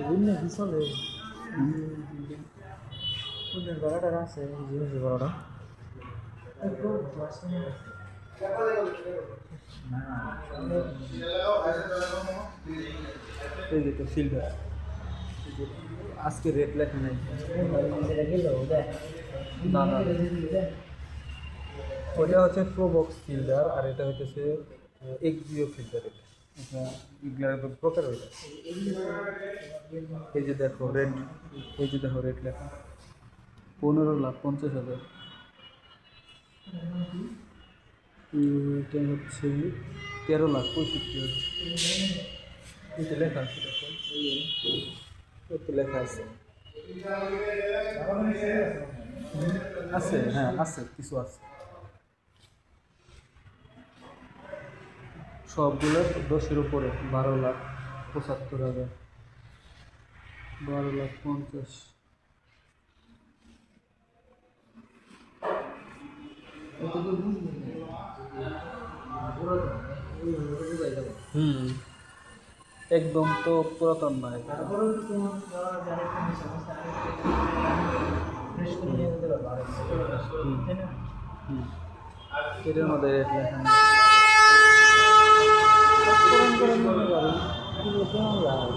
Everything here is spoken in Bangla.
Ini bisa deh. Udah berapa rasa ini berapa? Itu biasanya. Nah, এই যে তো সিলভার আজকে রেট লেখা নাই না না ওটা হচ্ছে প্রোবক্স ফিল্টার আর এটা হচ্ছে এক্সিও ফিল্টার এটা এগুলার প্রকার ওইটা এই যে দেখো রেট এই যে দেখো রেট লেখা 15,50,000 এটা হচ্ছে 13,65,000 এটা লেখা আছে দেখো এত লেখা আছে আছে হ্যাঁ আছে কিছু আছে সবগুলো 10-এর উপরে 12,75,000 12,50,000 একদম তো পুরাতন নয় এটার মধ্যে রেট লেখা নেই কেমন লাগে